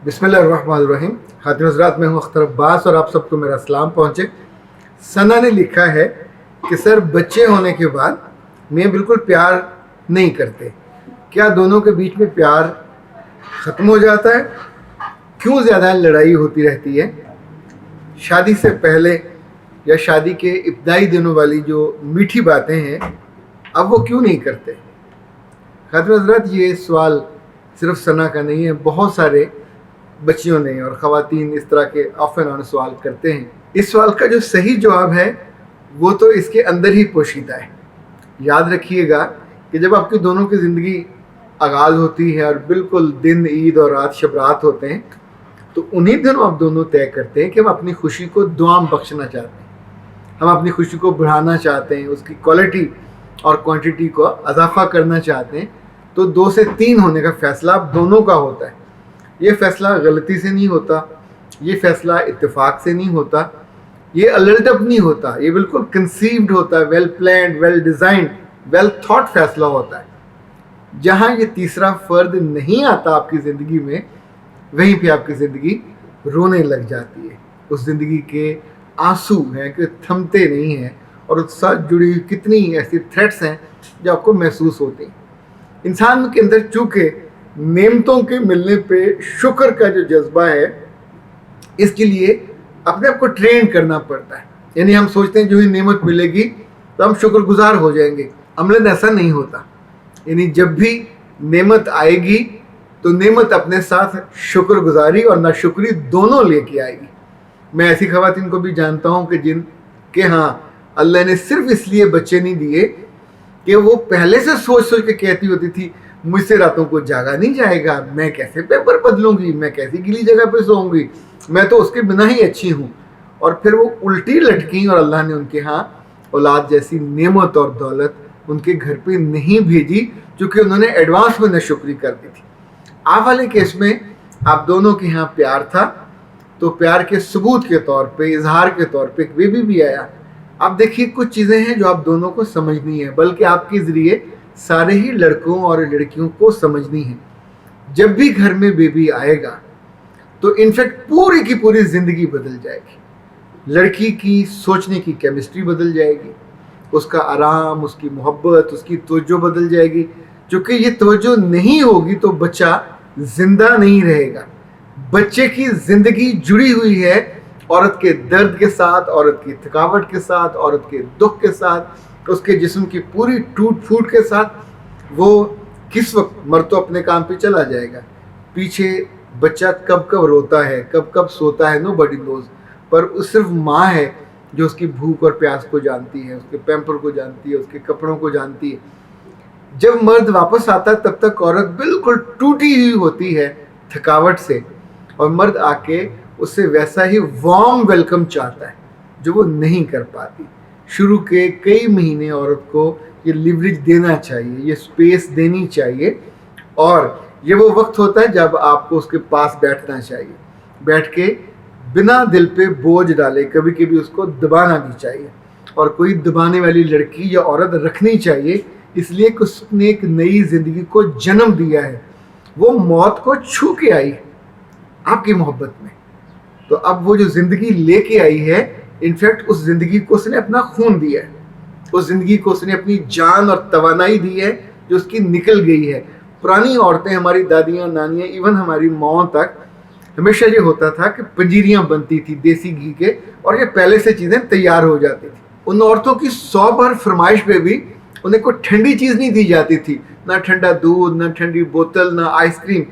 बिस्मिल्लाहिर्रहमानिर्रहीम। खातिन हज़रात, मैं हूँ अख्तर अब्बास और आप सबको मेरा सलाम पहुँचे। सना ने लिखा है कि सर, बच्चे होने के बाद मैं बिल्कुल प्यार नहीं करते, क्या दोनों के बीच में प्यार ख़त्म हो जाता है? क्यों ज़्यादा लड़ाई होती रहती है? शादी से पहले या शादी के इब्तदाई दिनों वाली जो मीठी बातें हैं, अब वो क्यों नहीं करते? खातिन हज़रात, ये सवाल सिर्फ सना का नहीं है, बहुत सारे बच्चियों ने और ख़वातीन इस तरह के ऑफ एंड ऑन सवाल करते हैं। इस सवाल का जो सही जवाब है वो तो इसके अंदर ही पोशीदा है। याद रखिएगा कि जब आपकी दोनों की ज़िंदगी आगाज़ होती है और बिल्कुल दिन ईद और रात शब रात होते हैं, तो उन्हीं दिनों आप दोनों तय करते हैं कि हम अपनी खुशी को दुआम बख्शना चाहते हैं, हम अपनी खुशी को बढ़ाना चाहते हैं, उसकी क्वालिटी और क्वांटिटी को इजाफा करना चाहते हैं। तो 2 से 3 होने का फ़ैसला आप दोनों का होता है। ये फ़ैसला गलती से नहीं होता, ये फ़ैसला इत्तेफाक से नहीं होता, ये अलल्टप नहीं होता, ये बिल्कुल कंसीव्ड होता है, well planned, well designed, well thought फ़ैसला होता है। जहाँ ये तीसरा फ़र्द नहीं आता आपकी ज़िंदगी में, वहीं पे आपकी ज़िंदगी रोने लग जाती है। उस ज़िंदगी के आंसू हैं कि थमते नहीं हैं और उसके साथ जुड़ी हुई कितनी ऐसी थ्रेड्स हैं जो आपको महसूस होती हैं। इंसान के अंदर चूँकि नेमतों के मिलने पे शुक्र का जो जज्बा है, इसके लिए अपने आप को ट्रेन करना पड़ता है। यानी हम सोचते हैं जो ही नेमत मिलेगी तो हम शुक्रगुजार हो जाएंगे, अमलन ऐसा नहीं होता। यानी जब भी नेमत आएगी तो नेमत अपने साथ शुक्रगुजारी और नाशुक्री दोनों लेके आएगी। मैं ऐसी ख़वातीन को भी जानता हूँ कि जिनके हाँ अल्लाह ने सिर्फ इसलिए बच्चे नहीं दिए कि वो पहले से सोच सोच के कहती होती थी, मुझसे रातों को जागा नहीं जाएगा, मैं कैसे पेपर बदलूंगी, मैं कैसी गिली जगह पे सोऊंगी, मैं तो उसके बिना ही अच्छी हूँ। और फिर वो उल्टी लटकी और अल्लाह ने उनके यहाँ औलाद जैसी नेमत और दौलत उनके घर पे नहीं भेजी, क्योंकि उन्होंने एडवांस में नाशुक्री कर दी थी। आप वाले केस में आप दोनों के यहाँ प्यार था, तो प्यार के सबूत के तौर पर, इजहार के तौर पर एक बेबी भी आया। अब देखिए, कुछ चीज़ें हैं जो आप दोनों को समझनी है, बल्कि आपके ज़रिए सारे ही लड़कों और लड़कियों को समझनी है। जब भी घर में बेबी आएगा तो इनफैक्ट पूरी की पूरी ज़िंदगी बदल जाएगी। लड़की की सोचने की केमिस्ट्री बदल जाएगी, उसका आराम, उसकी मोहब्बत, उसकी तवज्जो बदल जाएगी। क्योंकि ये तवज्जो नहीं होगी तो बच्चा ज़िंदा नहीं रहेगा। बच्चे की ज़िंदगी जुड़ी हुई है औरत के दर्द के साथ, औरत की थकावट के साथ, औरत के दुख के साथ, उसके जिस्म की पूरी टूट फूट के साथ। वो किस वक्त मर तो अपने काम पे चला जाएगा, पीछे बच्चा कब कब रोता है, कब कब सोता है, नोबडी नोज़। पर सिर्फ माँ है जो उसकी भूख और प्यास को जानती है, उसके पैम्पर को जानती है, उसके कपड़ों को जानती है। जब मर्द वापस आता है तब तक औरत बिल्कुल टूटी हुई होती है थकावट से, और मर्द आके उससे वैसा ही वार्म वेलकम चाहता है जो वो नहीं कर पाती। शुरू के कई महीने औरत को ये लिवरेज देना चाहिए, ये स्पेस देनी चाहिए, और ये वो वक्त होता है जब आपको उसके पास बैठना चाहिए। बैठ के बिना दिल पे बोझ डाले कभी कभी उसको दबाना भी चाहिए। और कोई दबाने वाली लड़की या औरत रखनी चाहिए, इसलिए कि उसने एक नई ज़िंदगी को जन्म दिया है। वो मौत को छू के आई है आपकी मोहब्बत में, तो अब वो जो ज़िंदगी लेके आई है, इनफैक्ट उस ज़िंदगी को उसने अपना खून दिया है, उस ज़िंदगी को उसने अपनी जान और तवानाई दी है जो उसकी निकल गई है। पुरानी औरतें, हमारी दादियाँ, नानियाँ, इवन हमारी माँ तक, हमेशा ये होता था कि पंजीरियाँ बनती थी देसी घी के, और ये पहले से चीज़ें तैयार हो जाती थी। उन औरतों की 100 बार फरमाइश पे भी उन्हें कोई ठंडी चीज़ नहीं दी जाती थी, ना ठंडा दूध, ना ठंडी बोतल, ना आइसक्रीम।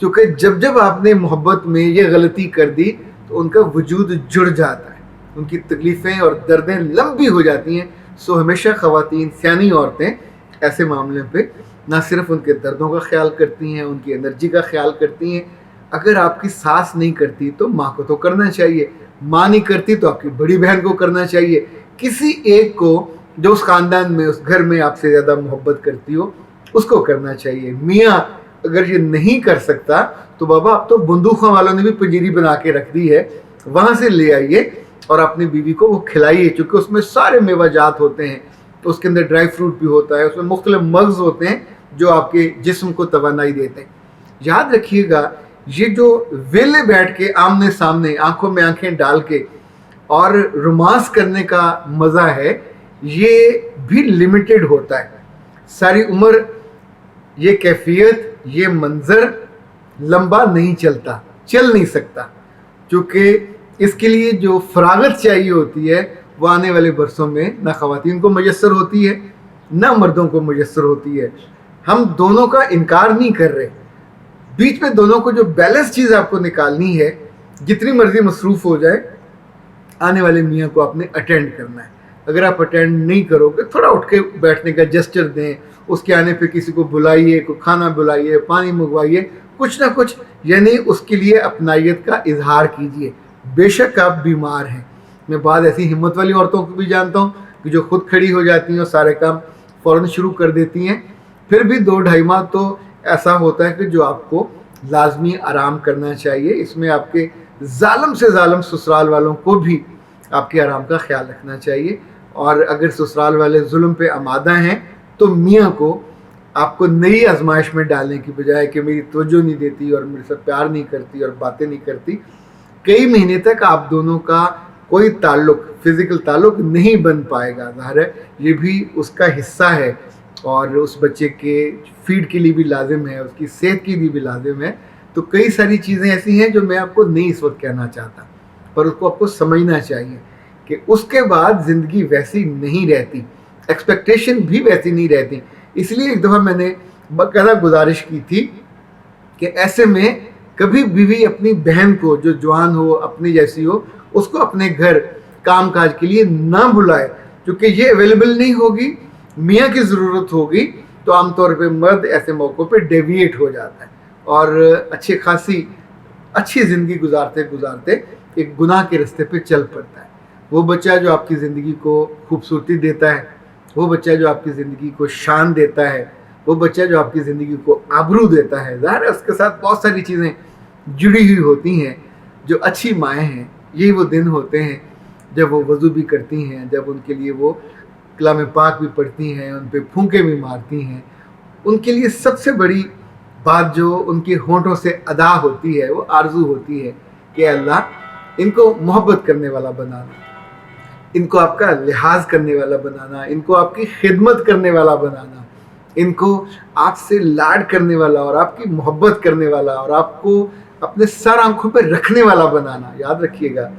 क्योंकि जब जब आपने मोहब्बत में ये गलती कर दी तो उनका वजूद जुड़ जाता है, उनकी तकलीफ़ें और दर्दें लंबी हो जाती हैं। सो हमेशा ख़वातीन, सियानी औरतें ऐसे मामले पे ना सिर्फ उनके दर्दों का ख्याल करती हैं, उनकी एनर्जी का ख्याल करती हैं। अगर आपकी सास नहीं करती तो माँ को तो करना चाहिए, माँ नहीं करती तो आपकी बड़ी बहन को करना चाहिए, किसी एक को जो उस ख़ानदान में, उस घर में आपसे ज़्यादा मोहब्बत करती हो, उसको करना चाहिए। मियाँ अगर ये नहीं कर सकता तो बाबा, अब तो बंदूकों वालों ने भी पंजीरी बना के रख दी है, वहाँ से ले आइए और अपनी बीवी को वो खिलाइए, क्योंकि उसमें सारे मेवाजात होते हैं, तो उसके अंदर ड्राई फ्रूट भी होता है, उसमें मुख्तलिफ मग्ज़ होते हैं जो आपके जिस्म को तवानाई देते हैं। याद रखिएगा, یہ جو वेले बैठ के आमने सामने आंखों में आंखें डाल के और रोमांस करने का मज़ा है, ये भी लिमिटेड होता है। सारी उम्र ये कैफियत, ये मंज़र लंबा नहीं चलता, चल नहीं सकता, क्योंकि इसके लिए जो फरागत चाहिए होती है वो आने वाले बरसों में ना ख़वातीन को मुयस्सर होती है ना मर्दों को मुयस्सर होती है। हम दोनों का इनकार नहीं कर रहे, बीच में दोनों को जो बैलेंस चीज़ आपको निकालनी है, जितनी मर्जी मसरूफ़ हो जाए, आने वाले मियाँ को आपने अटेंड करना है। अगर आप अटेंड नहीं करोगे, थोड़ा उठ के बैठने का जेस्चर दें, उसके आने पे किसी को बुलाइए, को खाना बुलाइए, पानी मंगवाइए, कुछ ना कुछ, यानी उसके लिए अपनाइयत का इजहार कीजिए। बेशक आप बीमार हैं, मैं बाद ऐसी हिम्मत वाली औरतों को भी जानता हूँ कि जो खुद खड़ी हो जाती हैं और सारे काम फ़ौरन शुरू कर देती हैं, फिर भी 2-2.5 माह तो ऐसा होता है कि जो आपको लाजमी आराम करना चाहिए। इसमें आपके ज़ालिम से ज़ालिम ससुराल वालों को भी आपके आराम का ख्याल रखना चाहिए। और अगर ससुराल वाले जुल्म पे आमादा हैं तो मियाँ को आपको नई आजमाइश में डालने की बजाय कि मेरी तवज्जो नहीं देती और मेरे से प्यार नहीं करती और बातें नहीं करती, कई महीने तक आप दोनों का कोई ताल्लुक़, फ़िज़िकल ताल्लुक़ नहीं बन पाएगा। ज़ाहिर है ये भी उसका हिस्सा है और उस बच्चे के फीड के लिए भी लाजिम है, उसकी सेहत के लिए भी लाजिम है। तो कई सारी चीज़ें ऐसी हैं जो मैं आपको नहीं इस वक्त कहना चाहता, पर उसको आपको समझना चाहिए कि उसके बाद ज़िंदगी वैसी नहीं रहती, एक्सपेक्टेशन भी वैसी नहीं रहती। इसलिए एक दफ़ा मैंने बाकायदा गुजारिश की थी कि ऐसे में कभी बीवी अपनी बहन को, जो जवान हो, अपनी जैसी हो, उसको अपने घर काम काज के लिए ना बुलाए, क्योंकि ये अवेलेबल नहीं होगी, मियाँ की ज़रूरत होगी, तो आमतौर पे मर्द ऐसे मौक़ों पे डेविएट हो जाता है और अच्छी ज़िंदगी गुजारते गुजारते एक गुनाह के रास्ते पे चल पड़ता है। वो बच्चा जो आपकी ज़िंदगी को खूबसूरती देता है, वो बच्चा जो आपकी ज़िंदगी को शान देता है, वो बच्चा जो आपकी ज़िंदगी को आबरू देता है, ज़ाहिर है उसके साथ बहुत सारी चीज़ें जुड़ी हुई होती हैं। जो अच्छी माएँ हैं, यही वो दिन होते हैं जब वो वज़ू भी करती हैं, जब उनके लिए वो कलाम पाक भी पढ़ती हैं, उन पे फूंके भी मारती हैं। उनके लिए सबसे बड़ी बात जो उनके होंठों से अदा होती है, वो आरज़ू होती है कि अल्लाह इनको मोहब्बत करने वाला बनाना, इनको आपका लिहाज करने वाला बनाना, इनको आपकी खिदमत करने वाला बनाना, इनको आपसे लाड करने वाला और आपकी मोहब्बत करने वाला और आपको अपने सर आंखों पर रखने वाला बनाना। याद रखिएगा,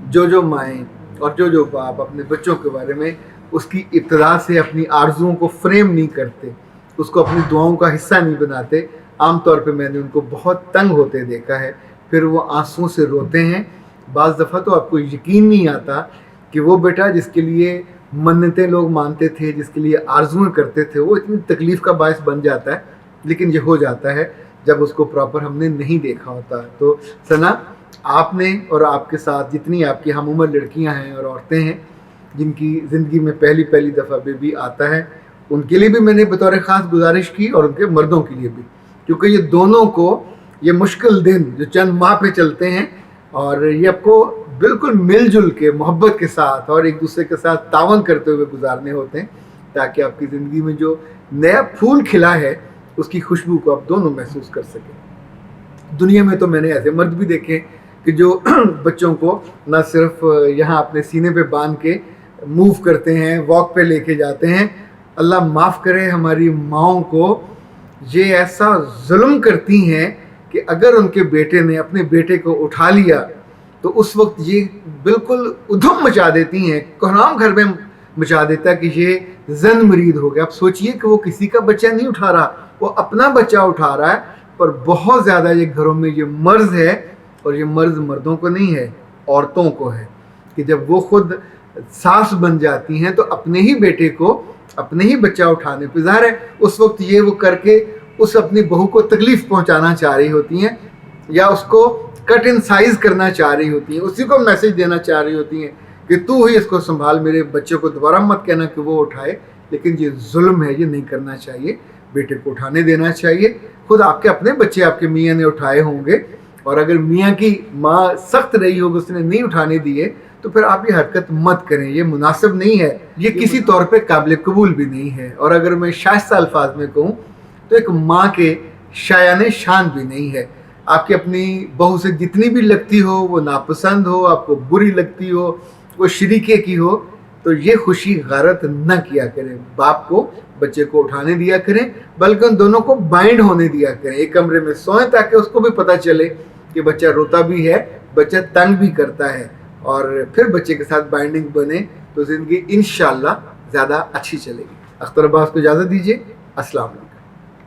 जो माएँ और जो बाप अपने बच्चों के बारे में उसकी इब्तिदा से अपनी आरज़ुओं को फ्रेम नहीं करते, उसको अपनी दुआओं का हिस्सा नहीं बनाते, आम तौर पे मैंने उनको बहुत तंग होते देखा है। फिर वो आंसुओं से रोते हैं। बाज़ दफ़ा तो आपको यकीन नहीं आता कि वो बेटा जिसके लिए मन्नतें लोग मानते थे, जिसके लिए आरज़ुएं करते थे, वो इतनी तकलीफ़ का बायस बन जाता है। लेकिन ये हो जाता है जब उसको प्रॉपर हमने नहीं देखा होता। तो सना, आपने और आपके साथ जितनी आपकी हम उम्र लड़कियां हैं और औरतें हैं जिनकी ज़िंदगी में पहली दफ़ा बेबी आता है, उनके लिए भी मैंने बतौर ख़ास गुजारिश की और उनके मर्दों के लिए भी, क्योंकि ये दोनों को ये मुश्किल दिन जो चंद माह पे चलते हैं और ये आपको बिल्कुल मिलजुल के मोहब्बत के साथ और एक दूसरे के साथ तावन करते हुए गुजारने होते हैं, ताकि आपकी ज़िंदगी में जो नया फूल खिला है उसकी खुशबू को आप दोनों महसूस कर सकें। दुनिया में तो मैंने ऐसे मर्द भी देखे कि जो बच्चों को न सिर्फ यहाँ अपने सीने पे बांध के मूव करते हैं, वॉक पे लेके जाते हैं, अल्लाह माफ़ करे हमारी माओं को ये ऐसा जुल्म करती हैं कि अगर उनके बेटे ने अपने बेटे को उठा लिया तो उस वक्त ये बिल्कुल उधम मचा देती हैं, कोहराम घर में मचा देता है कि ये जन मरीद हो गया। आप सोचिए कि वो किसी का बच्चा नहीं उठा रहा, वो अपना बच्चा उठा रहा है, पर बहुत ज़्यादा ये घरों में ये मर्ज़ है, और ये मर्ज़ मर्दों को नहीं है, औरतों को है, कि जब वो खुद सास बन जाती हैं तो अपने ही बेटे को, अपने ही बच्चा उठाने पे ज़ाहिर है उस वक्त ये वो करके उस अपनी बहू को तकलीफ़ पहुंचाना चाह रही होती हैं, या उसको कट इन साइज़ करना चाह रही होती हैं, उसी को मैसेज देना चाह रही होती हैं कि तू ही इसको संभाल, मेरे बच्चे को दोबारा मत कहना कि वो उठाए। लेकिन ये जुल्म है, ये नहीं करना चाहिए, बेटे को उठाने देना चाहिए। खुद आपके अपने बच्चे आपके मियाँ ने उठाए होंगे, और अगर मियाँ की माँ सख्त रही होगी, उसने नहीं उठाने दिए, तो फिर आप ये हरकत मत करें, ये मुनासिब नहीं है, ये किसी तौर पे काबिल कबूल भी नहीं है। और अगर मैं शाइस्ता अल्फाज में कहूँ तो एक माँ के शायाने शान भी नहीं है। आपकी अपनी बहू से जितनी भी लगती हो, वो नापसंद हो, आपको बुरी लगती हो, वो शरीके की हो, तो ये खुशी गारत न किया करें। बाप को बच्चे को उठाने दिया करें, बल्कि उन दोनों को बाइंड होने दिया करें, एक कमरे में सोएं, ताकि उसको भी पता चले कि बच्चा रोता भी है, बच्चा तंग भी करता है, और फिर बच्चे के साथ बाइंडिंग बने तो ज़िंदगी इंशाअल्लाह ज़्यादा अच्छी चलेगी। अख्तर अब्बास को इजाज़त दीजिए। अस्सलाम वालेकुम।